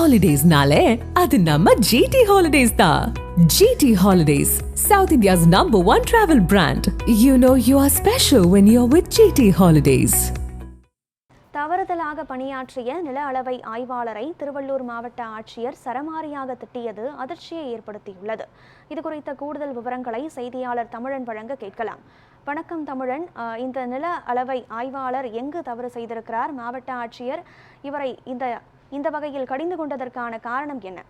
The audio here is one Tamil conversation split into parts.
Holidays-nale, adu namma GT Holidays da. GT Holidays, South India's #1 travel brand. You know you are special when you're with GT Holidays. தவறுதலாக பணியாற்றிய நில அளவை ஆய்வாளரை திருவள்ளூர் மாவட்ட ஆட்சியர் சரமாரியாக திட்டியது அதிர்ச்சியை ஏற்படுத்தியுள்ளது. இதுகுறித்த கூடுதல் விவரங்களை செய்தியாளர் தமிழன் வழங்க கேட்கலாம். வணக்கம் தமிழன், இந்த நில அளவை ஆய்வாளர் எங்கு தவறு செய்திருக்கிறார்? மாவட்ட ஆட்சியர் இவரை இந்த வகையில் கடிந்து கொண்டதற்கான காரணம் என்ன?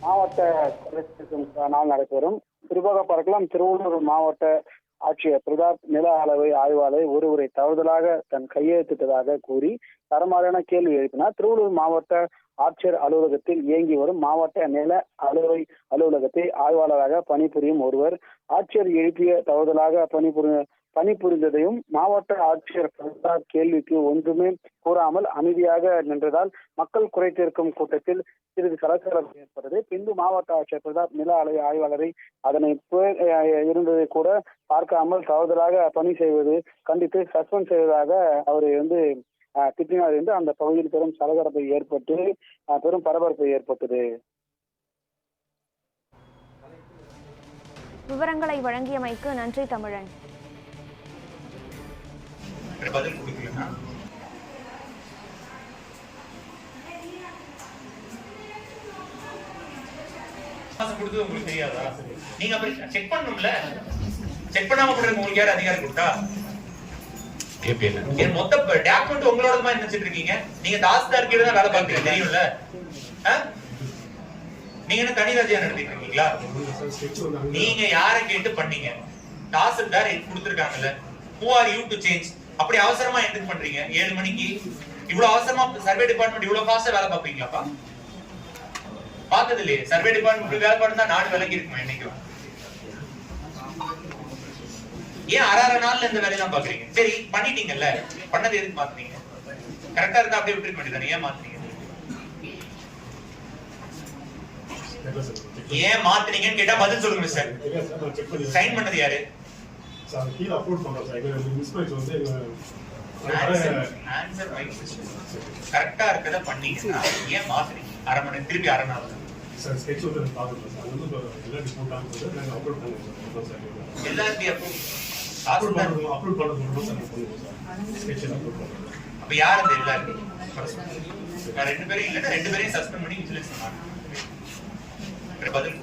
மாவட்ட நாள் நடைபெறும் திருவாக பார்க்கலாம். திருவள்ளூர் மாவட்ட ஆட்சியர் பிரதாப் நில அளவை ஆய்வாளரை ஒருவரை தவறுதலாக தன் கையெழுத்திட்டதாக கூறி தரமாறியான கேள்வி எழுப்பினார். திருவள்ளூர் மாவட்ட ஆட்சியர் அலுவலகத்தில் இயங்கி வரும் மாவட்ட நில அளவை அலுவலகத்தை ஆய்வாளராக பணிபுரியும் ஒருவர் ஆட்சியர் எழுப்பிய தவறுதலாக பணிபுரிந்ததையும் மாவட்ட ஆட்சியர் கேள்விக்கு ஒன்றுமே கூறாமல் அமைதியாக நின்றதால் மக்கள் குறை தீர்க்கும் கூட்டத்தில் சிறிது கலக்கலம் ஏற்பட்டது. பின்பு மாவட்ட ஆட்சியர் பிரதாப் நில அளவை ஆய்வாளரை அதனை இருந்ததை கூட பார்க்காமல் தவறுதலாக பணி செய்வது கண்டித்து சஸ்பெண்ட் செய்வதாக அவரை திட்டினார் என்று அந்த பகுதியில் பெரும் சலகரப்பை ஏற்பட்டு பெரும் பரபரப்பு ஏற்பட்டது. விவரங்களை வழங்கியமைக்கு நன்றி தமிழன். பதில் கொடுக்கலன்னா கொடுத்தது உங்களுக்கு தெரியாதா? நீங்க அப்படி செக் பண்ணணும்ல. செக் பண்ணாம கூட உங்களுக்கு யார் அதிகாரம் கொடுத்தா? மொத்த டாக்குமெண்ட் உங்களோட மாதிரி நினைச்சிட்டு இருக்கீங்க. நீங்க தாசில்தார் கீழ தான் வேலை பார்க்கறீங்க, தெரியும்ல? நீங்க என்ன தனிராஜ்யம் நடத்திட்டு இருக்கீங்களா? நீங்க யாரை கேட்டு பண்ணீங்க? Tahsildar கொடுத்திருக்காங்கல்ல. Who are you to change? அப்படி அவசரமா எதுக்கு பண்றீங்க? 7 மணிக்கு இவ்வளவு அவசரமா சர்வே டிபார்ட்மெண்ட் இவ்வளவு ஃபாஸ்டா வேலை பார்ப்பீங்களாப்பா? பார்த்தது இல்லையே. சர்வே டிபார்ட்மெண்ட் வேலை பார்த்தா நாடு விலகி இருக்குமா? என்னைக்கும் ஏன் அரை நாள்ல இந்த வேலையெல்லாம் பாக்குறீங்க? சரி பண்ணிட்டீங்கல்ல, பண்ணது எதுக்கு மாத்துறீங்க? கரெக்டா இருந்தா அப்படியே விட்டுருக்க வேண்டியதானே. ஏன் மாத்துறீங்க? ஏன் மாத்துறீங்கன்னு கேட்டா பதில் சொல்லுங்க சார். சைன் பண்ணது யாரு? கரெக்டா இருக்கத பண்ணீங்கன்னா ஏன் மாத்துறீங்க? அரை மணி திருப்பி அரை நாள் அப்ப யார் அந்த எல்லாரும்? ரெண்டு பேரும் இல்லைன்னா 2 பேரையும் சஸ்பெண்ட் பண்ணி விஜிலன்ஸ் பண்ணாங்க. பதில்